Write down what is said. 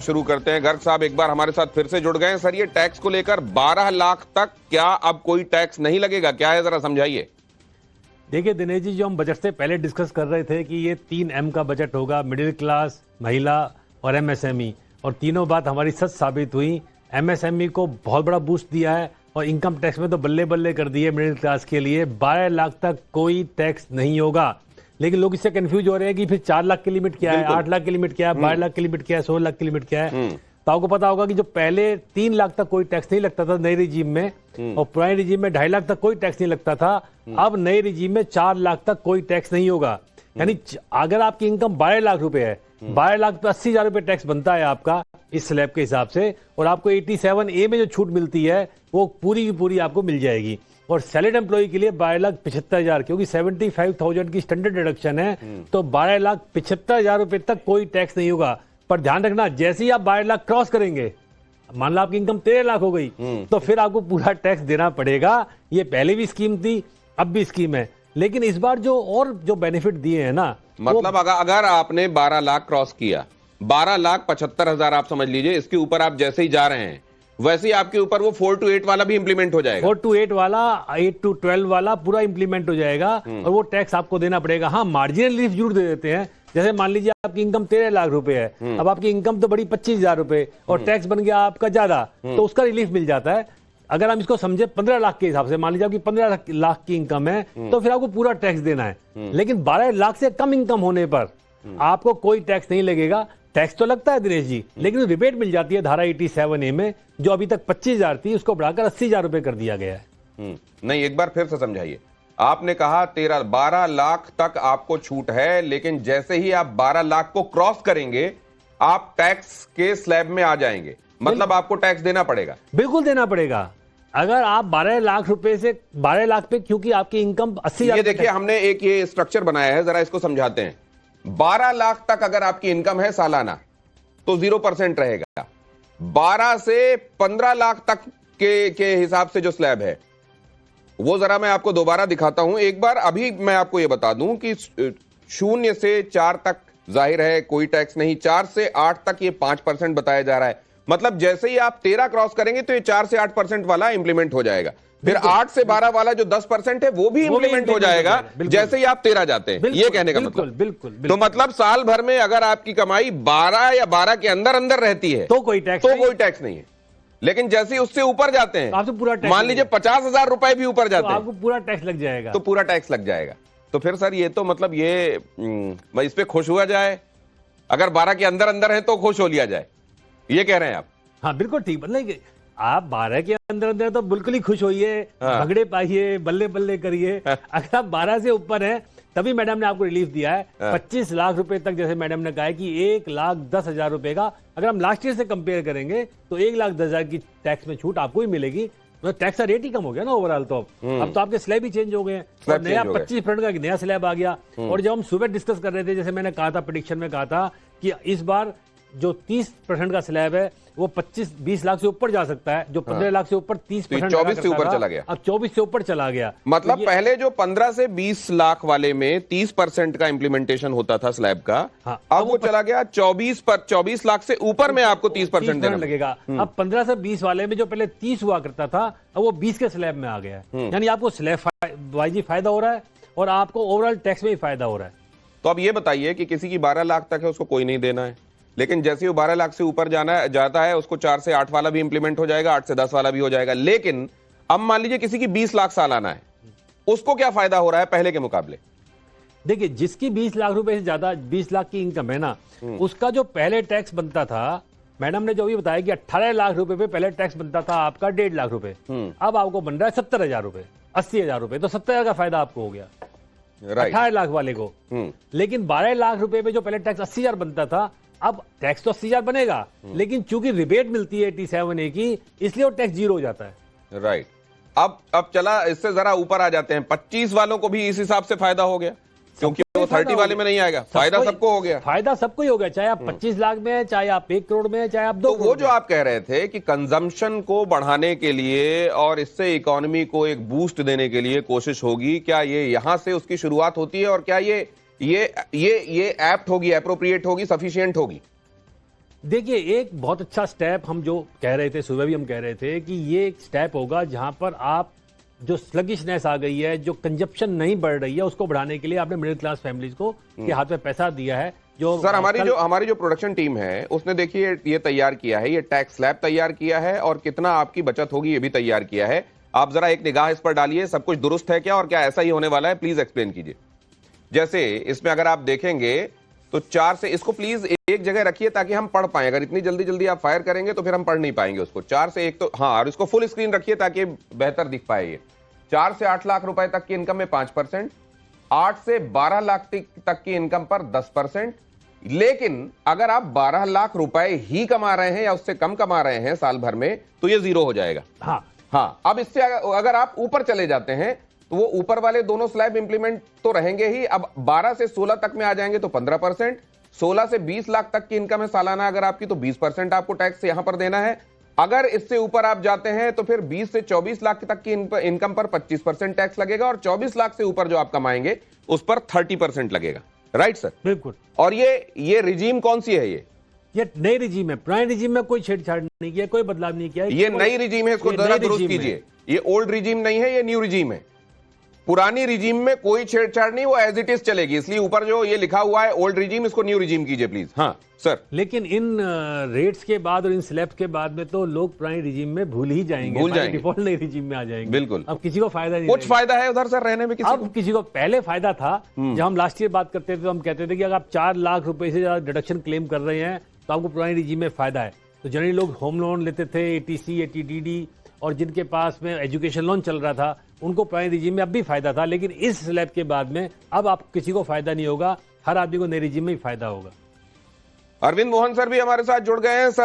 शुरू करते हैं। गर्ग साहब एक बार हमारे साथ फिर से जुड़ गए हैं। सर, ये टैक्स को लेकर 12 लाख तक क्या अब कोई टैक्स नहीं लगेगा, क्या है, जरा समझाइए। देखिए दिनेश जी, जो हम बजट से पहले डिस्कस कर रहे थे कि ये 3M का बजट होगा, मिडिल क्लास, महिला और MSME, और तीनों बात हमारी सच साबित हुई। MSME को बहुत बड़ा बूस्ट दिया है और इनकम टैक्स में तो बल्ले बल्ले कर दिए मिडिल क्लास के लिए। 12 लाख तक कोई टैक्स नहीं होगा। लेकिन लोग इससे कंफ्यूज हो रहे हैं कि फिर 4 लाख की लिमिट क्या है, 8 लाख की लिमिट क्या है, 12 लाख की लिमिट क्या है, 16 लाख की लिमिट क्या है। तो आपको पता होगा कि जो पहले 3 लाख तक कोई टैक्स नहीं लगता था नए रिजीम में, और पुराने रिजीम में 2.5 लाख तक कोई टैक्स नहीं लगता था। अब नए रिजीम में 4 लाख तक कोई टैक्स नहीं होगा। यानी अगर आपकी इनकम 12 लाख रुपए है, 12 लाख पे 80,000 रुपए टैक्स बनता है आपका इस स्लैब के हिसाब से, और आपको 87A में जो छूट मिलती है वो पूरी की पूरी आपको मिल जाएगी। और सैलरीड एम्प्लॉय के लिए 12,75,000, क्योंकि 75,000 की स्टैंडर्ड डिडक्शन है, तो 12,75,000 रुपए तक कोई टैक्स नहीं होगा। पर ध्यान रखना, जैसे ही आप 12 लाख क्रॉस करेंगे, मान लो आपकी इनकम 13 लाख हो गई, तो फिर आपको पूरा टैक्स देना पड़ेगा। ये पहले भी स्कीम थी, अब भी स्कीम है, लेकिन इस बार जो बेनिफिट दिए हैं ना, मतलब अगर आपने 12 लाख क्रॉस किया, 12,75,000 आप समझ लीजिए, इसके ऊपर आप जैसे ही जा रहे हैं वैसे ही आपके ऊपर वो 4 to 8 वाला भी इंप्लीमेंट हो जाएगा। 4 to 8 वाला, 8 to 12 वाला पूरा इंप्लीमेंट हो जाएगा, और वो टैक्स आपको देना पड़ेगा। हाँ, मार्जिनल रिलीफ जरूर दे देते हैं। जैसे मान लीजिए आपकी इनकम 13 लाख रुपए है, अब आपकी इनकम तो बड़ी 25,000 रुपए और टैक्स बन गया आपका ज्यादा, तो उसका रिलीफ मिल जाता है। अगर हम इसको समझे 15 लाख के हिसाब से, मान लीजिए आपकी 15 लाख की इनकम है, तो फिर आपको पूरा टैक्स देना है। लेकिन 12 लाख से कम इनकम होने पर आपको कोई टैक्स नहीं लगेगा। टैक्स तो लगता है दिनेश जी, लेकिन रिबेट मिल जाती है धारा 87A में, जो अभी तक 25,000 थी उसको बढ़ाकर 80,000 रुपए कर दिया गया है। नहीं, एक बार फिर से समझाइए। आपने कहा 12 लाख तक आपको छूट है, लेकिन जैसे ही आप 12 लाख को क्रॉस करेंगे आप टैक्स के स्लैब में आ जाएंगे, मतलब आपको टैक्स देना पड़ेगा। बिल्कुल देना पड़ेगा। अगर आप 12 लाख रुपए से 12 लाख पे, क्योंकि आपकी इनकम 80,000, ये देखिए हमने एक ये स्ट्रक्चर बनाया है, जरा इसको समझाते हैं। 12 लाख तक अगर आपकी इनकम है सालाना तो 0% रहेगा। 12 से 15 लाख तक के हिसाब से जो स्लैब है वो जरा मैं आपको दोबारा दिखाता हूं एक बार। अभी मैं आपको ये बता दूं कि 0 से 4 तक जाहिर है कोई टैक्स नहीं, 4 से 8 तक ये 5% बताया जा रहा है। मतलब जैसे ही आप 13 क्रॉस करेंगे तो ये 4 से 8% वाला इंप्लीमेंट हो जाएगा। फिर 8 से 12 वाला जो 10% है वो भी इंप्लीमेंट हो जाएगा जैसे ही आप 13 जाते हैं। ये कहने का मतलब बिल्कुल। तो मतलब साल भर में अगर आपकी कमाई 12 या 12 के अंदर अंदर रहती है तो कोई टैक्स नहीं है। लेकिन जैसे ही उससे ऊपर जाते हैं, आपको पूरा टैक्स, मान लीजिए 50,000 रुपए भी ऊपर जाते हैं, आपको पूरा टैक्स लग जाएगा। तो पूरा टैक्स लग जाएगा। तो फिर सर ये तो मतलब ये इस पे खुश हुआ जाए, अगर 12 के अंदर अंदर है तो खुश हो लिया जाए, ये कह रहे हैं आप? हाँ बिल्कुल ठीक। मतलब आप 12 के अंदर अंदर तो बिल्कुल ही खुश होइए, भगड़े पाइए, बल्ले बल्ले करिए। अगर आप 12 से ऊपर हैं तभी मैडम ने आपको रिलीफ दिया है। 25 लाख रुपए तक, जैसे मैडम ने कहा है कि 1,10,000 रुपए का, अगर हम लास्ट ईयर से कंपेयर करेंगे तो 1,10,000 की टैक्स में छूट आपको ही मिलेगी। मतलब टैक्स का रेट ही कम हो गया ना ओवरऑल। तो अब तो आपके स्लैब ही चेंज हो गए हैं, और नया 25% का नया स्लैब आ गया। और जब हम सुबह डिस्कस कर रहे थे, जैसे मैंने कहा था, प्रेडिक्शन में कहा था कि इस बार जो 30% का स्लैब है वो 25-20 लाख से ऊपर जा सकता है, जो 15 लाख से ऊपर 30%, 24 से ऊपर चला गया, अब 24 से ऊपर चला गया। मतलब तो पहले जो 15 से 20 लाख वाले में 30% का इंप्लीमेंटेशन होता था स्लैब का, हाँ, अब वो चला गया 24 लाख से ऊपर में आपको 30% देना लगेगा। अब 15 से 20 वाले में जो पहले 30 हुआ करता था, अब वो 20 के स्लैब में आ गया है। यानी आपको स्लैब वाइज फायदा हो रहा है और आपको ओवरऑल टैक्स में भी फायदा हो रहा है। तो अब ये बताइए कि किसी की 12 लाख तक है उसको कोई नहीं देना है, लेकिन जैसे ही 12 लाख से ऊपर जाता है उसको 4 से 8 वाला भी इंप्लीमेंट हो जाएगा, 8 से 10 वाला भी हो जाएगा। लेकिन अब मान लीजिए किसी की 20 लाख सालाना है, उसको क्या फायदा हो रहा है पहले के मुकाबले? देखिए, जिसकी 20 लाख रुपए से ज्यादा 20 लाख की इनकम है ना, उसका जो पहले टैक्स बनता था, मैडम ने जो भी बताया कि 18 लाख रुपए पे पहले टैक्स बनता था आपका 1.5 लाख रुपए, अब आपको बन रहा है 70,000 रुपए, 80,000 रुपए। तो 70,000 का फायदा आपको हो गया 18 लाख वाले को। लेकिन 12 लाख रुपए पे जो पहले टैक्स 80,000 बनता था, अब टैक्स तो 80,000 बनेगा, लेकिन चूंकि रिबेट मिलती है 87A की, इसलिए वो टैक्स 0 हो जाता है। राइट। अब चला इससे जरा ऊपर आ जाते हैं, 25 वालों को भी इस हिसाब से फायदा हो गया, क्योंकि वो 30 वाले में नहीं आएगा। फायदा सबको हो गया, फायदा सबको ही हो गया, चाहे आप 25 लाख में है, चाहे आप 1 करोड़ में है, चाहे आप 2 करोड़। वो जो आप कह रहे थे कि कंजम्पशन को बढ़ाने के लिए और इससे इकोनॉमी को एक बूस्ट देने के लिए कोशिश होगी, क्या ये यहां से उसकी शुरुआत होती है? और क्या ये एप्ट होगी, एप्रोप्रिएट होगी, सफिशिएंट होगी? देखिए, एक बहुत अच्छा स्टेप हम जो कह रहे थे, सुबह भी हम कह रहे थे कि ये एक स्टेप होगा जहां पर आप जो स्लगिशनेस आ गई है, जो कंजप्शन नहीं बढ़ रही है, उसको बढ़ाने के लिए आपने मिडिल क्लास फैमिलीज को के हाथ में पैसा दिया है। जो सर हमारी जो प्रोडक्शन टीम है उसने देखिए ये तैयार किया है, ये टैक्स स्लैब तैयार किया है और कितना आपकी बचत होगी ये भी तैयार किया है। आप जरा एक निगाह इस पर डालिए, सब कुछ दुरुस्त है क्या और क्या ऐसा ही होने वाला है, प्लीज एक्सप्लेन कीजिए। जैसे इसमें अगर आप देखेंगे तो 4 से, इसको प्लीज एक जगह रखिए ताकि हम पढ़ पाए, अगर इतनी जल्दी जल्दी आप फायर करेंगे तो फिर हम पढ़ नहीं पाएंगे उसको। 4 से 1 तो हाँ, और इसको फुल स्क्रीन रखिए ताकि बेहतर दिख पाए। ये 4 से 8 लाख रुपए तक की इनकम में 5%, 8 से 12 लाख तक की इनकम पर 10%। लेकिन अगर आप 12 लाख रुपए ही कमा रहे हैं या उससे कम कमा रहे हैं साल भर में तो ये 0 हो जाएगा। हाँ, अब इससे अगर आप ऊपर चले जाते हैं तो वो ऊपर वाले दोनों स्लैब इंप्लीमेंट तो रहेंगे ही। अब 12 से 16 तक में आ जाएंगे तो 15%, 16 से 20 लाख तक की इनकम है सालाना अगर आपकी तो 20% आपको टैक्स यहां पर देना है। अगर इससे ऊपर आप जाते हैं तो फिर 20 से 24 लाख तक की इनकम पर 25% टैक्स लगेगा और 24 लाख से ऊपर जो आप कमाएंगे उस पर 30% लगेगा। Right sir? बिल्कुल। और ये रिजीम कौन सी है? ये नई रिजीम है। पुराने रिजीम में कोई छेड़छाड़ नहीं किया, कोई बदलाव नहीं किया। ये नई रिजीम है, इसको जरा दुरुस्त कीजिए। ये ओल्ड रिजीम नहीं है, ये न्यू रिजीम है। पुरानी रिजीम में कोई छेड़छाड़ नहीं, वो एज इट इज चलेगी। इसलिए ऊपर जो ये लिखा हुआ है ओल्ड रिजीम, इसको न्यू रिजीम कीजिए प्लीज। हाँ सर। लेकिन इन रेट्स के बाद और इन स्लैब्स के बाद में तो लोग पुरानी रिजीम में भूल जाएंगे, डिफॉल्ट नई रिजीम में आ जाएंगे। बिल्कुल। अब किसी को फायदा नहीं, कुछ फायदा है उधर सर रहने में किसी को पहले फायदा था। जब हम लास्ट ईयर बात करते थे तो हम कहते थे कि अगर आप 4 लाख रुपए से ज्यादा डिडक्शन क्लेम कर रहे हैं तो आपको पुरानी रिजीम में फायदा है। तो जनरली लोग होम लोन लेते थे, ATC, ATDD, और जिनके पास में एजुकेशन लोन चल रहा था उनको पुरानी रिजीम में अब भी फायदा था। लेकिन इस स्लैब के बाद में अब आप किसी को फायदा नहीं होगा, हर आदमी को नई रिजीम में ही फायदा होगा। अरविंद मोहन सर भी हमारे साथ जुड़ गए हैं। सर